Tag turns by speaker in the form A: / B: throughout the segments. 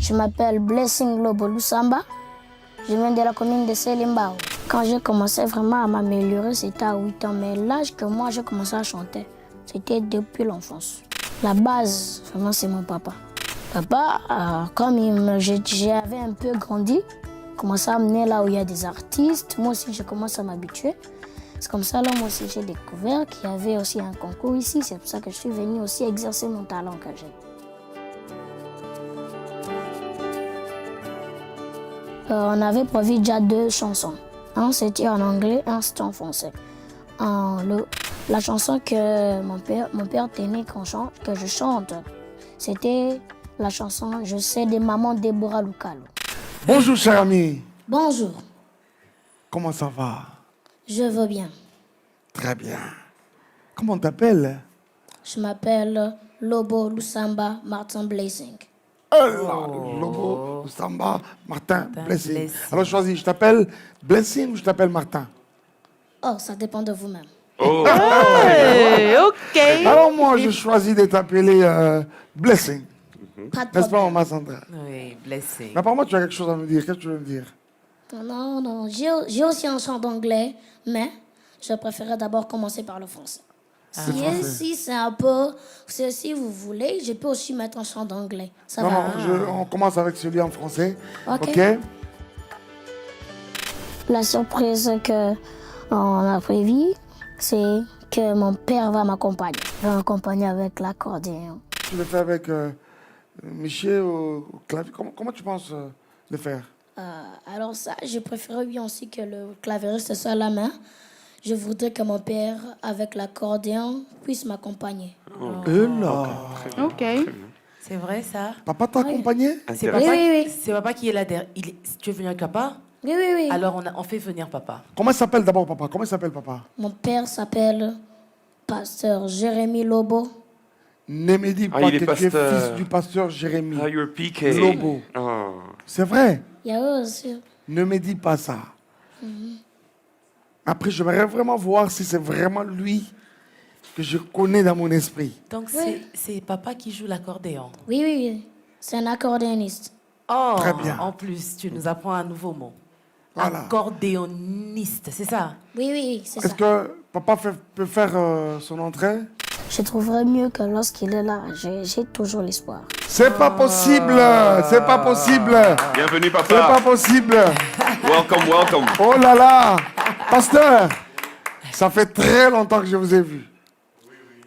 A: Je m'appelle Blessing Lobo Lusamba. Je viens de la commune de Selimbao. Quand j'ai commencé vraiment à m'améliorer, c'était à 8 ans. Mais l'âge que moi j'ai commencé à chanter, c'était depuis l'enfance. La base, vraiment, c'est mon papa. Papa, comme j'avais un peu grandi, commencé à amener là où il y a des artistes. Moi aussi, je commence à m'habituer. C'est comme ça, là, moi aussi, j'ai découvert qu'il y avait aussi un concours ici. C'est pour ça que je suis venue aussi exercer mon talent que j'ai. On avait prévu déjà 2 chansons. Un, c'était en anglais, un, c'était en français. La chanson que mon père tenait que je chante, c'était la chanson « Je sais » de maman Deborah Lucalo.
B: Bonjour, cher ami.
A: Bonjour,
B: Comment ça va?
A: je veux bien.
B: Très bien. Comment on t'appelle?
A: Je m'appelle Lobo Lusamba Martin Blessing.
B: Lobo, Samba, Martin, Blessing.
C: Blessing.
B: Alors choisis, je t'appelle Blessing ou je t'appelle Martin?
A: Oh, ça dépend de vous-même.
C: Hey, ok.
B: Alors moi, je choisis de t'appeler Blessing.
A: Pas de
B: N'est-ce pas,
A: problème.
B: maman Sandra?
C: Oui, blessing.
B: Mais apparemment, tu as quelque chose à me dire. Qu'est-ce que tu veux me dire?
A: Non, j'ai aussi un chant d'anglais, mais je préférais d'abord commencer par le français. Si c'est un peu, si vous voulez, je peux aussi mettre un chant d'anglais. Ça
B: Non,
A: va.
B: non, on commence avec celui en français.
A: Ok. La surprise qu'on a prévue, c'est que mon père va m'accompagner. Il va m'accompagner avec l'accordéon.
B: Tu le fais avec Michel au clavier. Comment tu penses le faire?
A: Alors ça, je préférais bien aussi que le clavieriste soit à la main. Je voudrais que mon père, avec l'accordéon, puisse m'accompagner.
B: Et là,
D: Ok.
C: C'est vrai, ça?
B: papa t'a accompagné?
C: C'est
A: Oui,
C: papa,
A: oui.
C: c'est papa qui est là derrière. Tu veux venir avec papa?
A: Oui.
C: Alors, on fait venir papa.
B: Comment il s'appelle d'abord, papa? Comment il s'appelle, papa?
A: Mon père s'appelle Pasteur Jérémy Lobo.
B: Ne me dis pas
E: il est
B: que tu es
E: pasteur.
B: fils du pasteur Jérémie.
E: Ah, you're PK.
B: Lobo.
E: Oh.
B: C'est vrai?
A: Il y a aussi.
B: Ne me dis pas ça. Après, j'aimerais vraiment voir si c'est vraiment lui que je connais dans mon esprit.
C: Donc,
A: Oui.
C: c'est papa qui joue l'accordéon.
A: Oui. C'est un accordéoniste.
C: Oh,
B: Très bien.
C: En plus, tu nous apprends un nouveau mot.
B: Voilà.
C: Accordéoniste, c'est ça?
A: Oui, c'est ça.
B: Est-ce que papa peut faire son entrée?
A: Je trouverais mieux que lorsqu'il est là. J'ai toujours l'espoir.
B: C'est pas possible! C'est pas possible!
E: Bienvenue,
B: C'est pas
E: papa.
B: possible!
E: Welcome, welcome.
B: Oh là là! Pasteur! Ça fait très longtemps que je vous ai vu.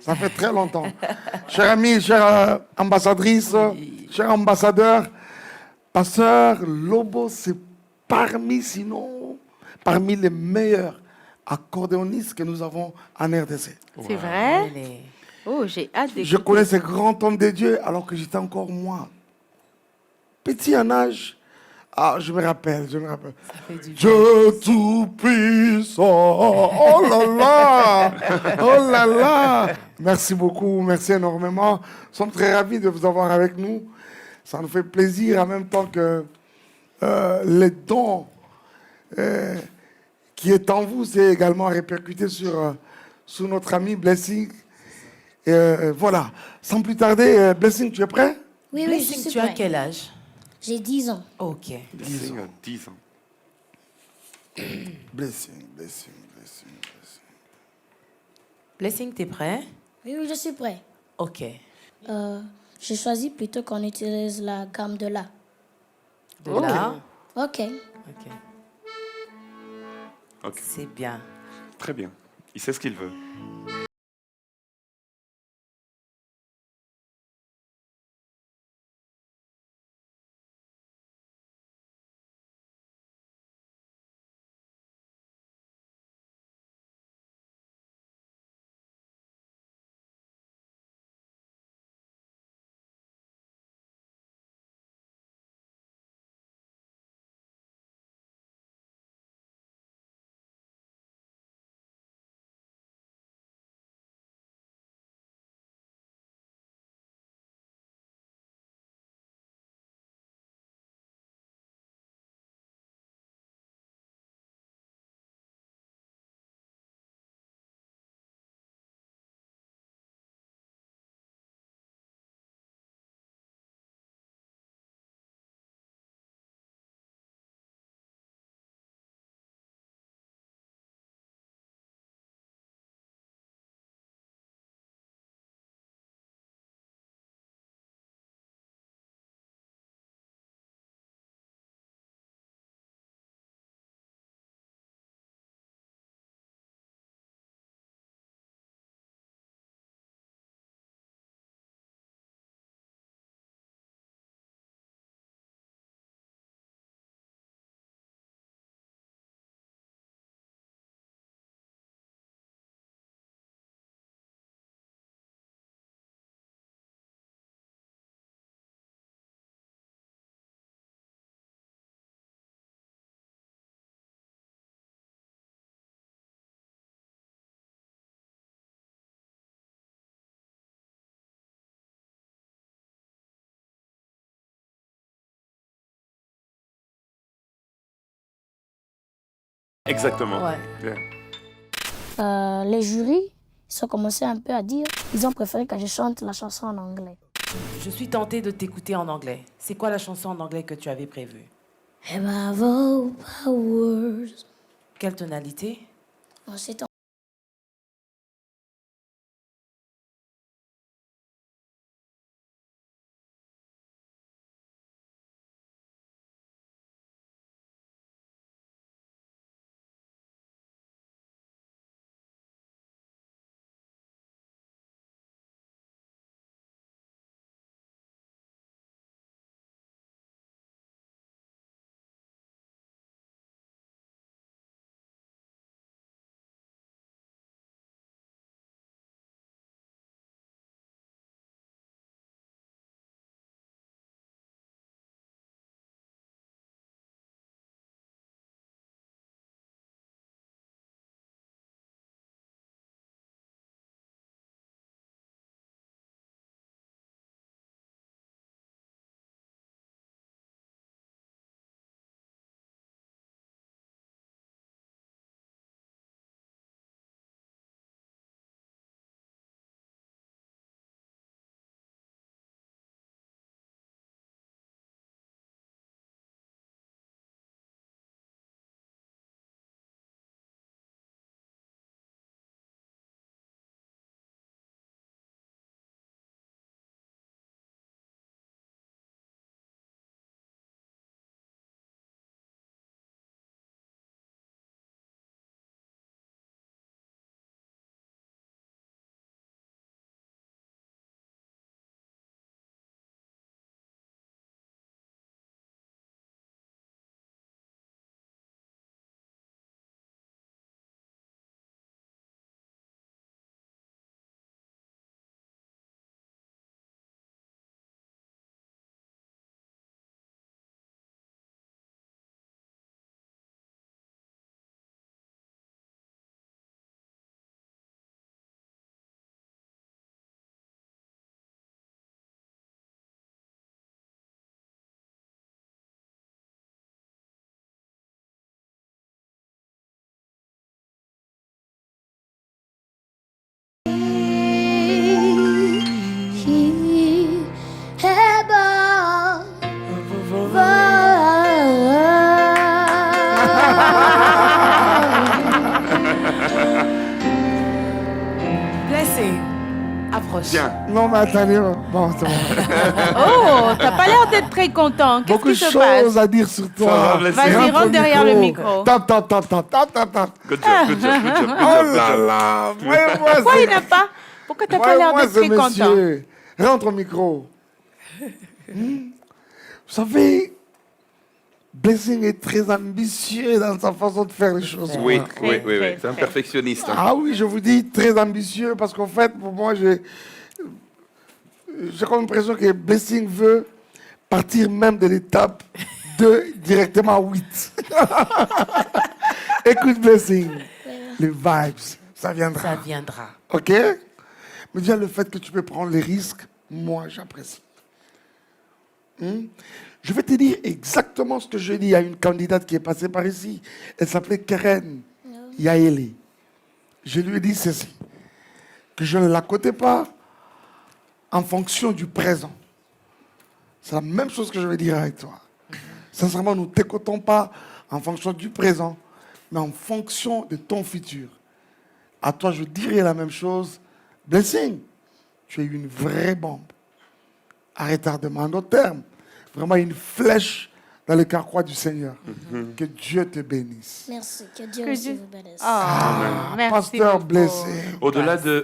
B: Ça fait très longtemps. Chers amis, chère ambassadrice, cher ambassadeur, Pasteur Lobo, c'est parmi les meilleurs accordéonistes que nous avons en RDC.
D: C'est vrai?
C: Allez.
D: Oh, j'ai hâte d'écouter.
B: Je connais ce grand homme de Dieu alors que j'étais encore moi. Petit en âge. Ah, je me rappelle.
C: Ça fait du bien.
B: Dieu tout-puissant. Oh là là. Merci beaucoup, merci énormément. Nous sommes très ravis de vous avoir avec nous. Ça nous fait plaisir en même temps que les dons qui est en vous, c'est également répercuté sur notre ami Blessing. Voilà, sans plus tarder, Blessing, tu es prêt?
A: Oui, je
C: Blessing,
A: suis
C: tu as
A: prêt.
C: quel âge?
A: J'ai 10 ans.
C: Ok.
E: Blessing a 10 ans.
B: Blessing.
C: Blessing, t'es prêt?
A: Oui, je suis prêt.
C: Ok.
A: J'ai choisi plutôt qu'on utilise la gamme de La.
C: De là.
A: Ok.
C: Ok.
E: Ok,
C: C'est bien.
E: très bien. Il sait ce qu'il veut. Exactement.
C: Ouais.
E: Yeah.
A: Les jurys, ils ont commencé un peu à dire, ils ont préféré que je chante la chanson en anglais.
C: Je suis tentée de t'écouter en anglais. C'est quoi la chanson en anglais que tu avais prévue?
A: Above all powers.
C: Quelle tonalité?
A: Ensuite,
C: Blessing. Approche.
E: Bien.
B: Non, mais attendez. Bon, c'est bon.
D: Oh, t'as pas l'air d'être très content. Qu'est-ce
B: Beaucoup
D: qui
B: de
D: se
B: choses
D: passe?
B: à dire sur
E: Ça
B: toi.
E: va, Blessing.
D: Vas-y, rentre derrière le micro.
B: Tap, tap, tap, tap, tap, tap, tap.
E: Good job, good job, good job, good
B: Oh
E: job,
B: là
E: good job.
B: là. Voyez-moi
D: Pourquoi
B: ce-
D: il n'a pas? Pourquoi t'as pas l'air
B: voyez-moi
D: d'être
B: ce
D: très content?
B: monsieur. Rentre au micro. Vous savez, Blessing est très ambitieux dans sa façon de faire les choses.
E: Oui,
B: quoi.
E: oui, oui, oui.
D: très,
E: C'est un
D: très.
E: perfectionniste. hein.
B: Ah oui, je vous dis très ambitieux parce qu'en fait, pour moi, j'ai comme l'impression que Blessing veut partir même de l'étape 2 directement à 8. Écoute, Blessing, les vibes, ça viendra.
C: Ça viendra.
B: OK? Mais déjà, le fait que tu peux prendre les risques, moi, j'apprécie. Je vais te dire exactement ce que je dis à une candidate qui est passée par ici. Elle s'appelait Karen Yaeli. Je lui ai dit ceci, que je ne la cotais pas en fonction du présent. C'est la même chose que je vais dire avec toi. Sincèrement, nous ne t'écoutons pas en fonction du présent, mais en fonction de ton futur. À toi, je dirais la même chose. Blessing, tu es une vraie bombe. À retardement au terme. Vraiment une flèche dans le carquois du Seigneur. Que Dieu te bénisse.
A: merci, que Dieu
D: Que
A: aussi
D: Dieu-
A: vous bénisse.
D: Ah, merci
B: Pasteur
D: beaucoup.
B: Blessing.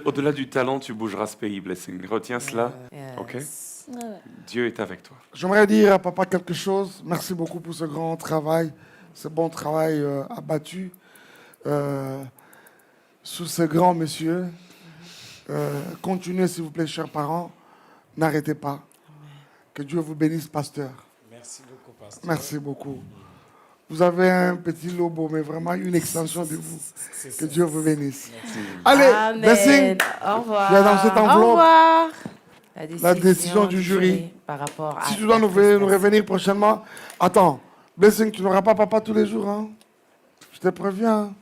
E: Au-delà du talent, tu bougeras ce pays, Blessing. Retiens cela.
C: Yes.
E: OK?
A: Ouais, ouais.
E: Dieu est avec toi.
B: J'aimerais dire à papa quelque chose. Merci beaucoup pour ce grand travail, ce bon travail abattu sous ce grand monsieur. Continuez, s'il vous plaît, chers parents. N'arrêtez pas. Que Dieu vous bénisse, pasteur.
F: Merci beaucoup, pasteur.
B: Merci beaucoup. Vous avez un petit lobo, mais vraiment une extension de vous. Que Dieu vous bénisse. Allez,
C: Amen.
B: Blessing.
C: Au revoir.
B: Viens dans cette
D: Au
B: enveloppe.
D: revoir.
B: La décision du jury.
C: Par rapport à
B: Si tu dois nous
C: la
B: revenir prochainement, attends, Blessing, tu n'auras pas papa tous les jours, hein? Je te préviens.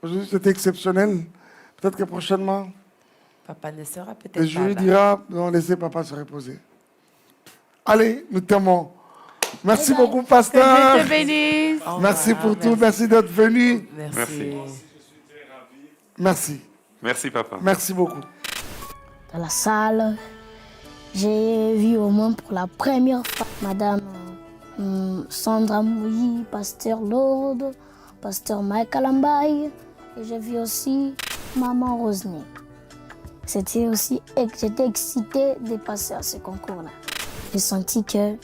B: Aujourd'hui, c'était exceptionnel. Peut-être que prochainement,
C: Papa ne sera
B: le
C: peut-être pas
B: jury
C: là.
B: dira, non, laissez papa se reposer. Allez, nous t'aimons. Merci beaucoup,
D: Que
B: pasteur.
D: Dieu te bénisse.
C: Au
B: Merci
C: revoir,
B: pour tout. Merci d'être venu.
C: Merci.
E: Merci.
B: Merci.
E: Merci, papa.
B: Merci beaucoup.
A: Dans la salle, j'ai vu au moins pour la première fois Madame Sandra Mouyi, Pasteur Lourdes, Pasteur Mike Alambaye, et j'ai vu aussi Maman Rosny. J'étais excitée de passer à ce concours-là. J'ai senti que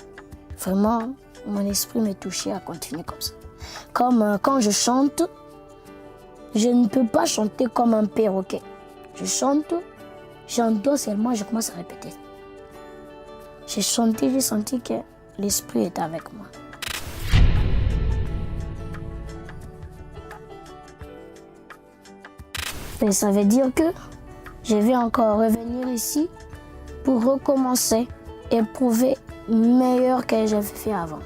A: vraiment mon esprit me touchait à continuer comme ça. Comme quand je chante, je ne peux pas chanter comme un perroquet. Je chante, j'entends seulement, je commence à répéter. J'ai chanté, j'ai senti que l'esprit est avec moi. Et ça veut dire que je vais encore revenir ici pour recommencer et prouver meilleur que j'avais fait avant.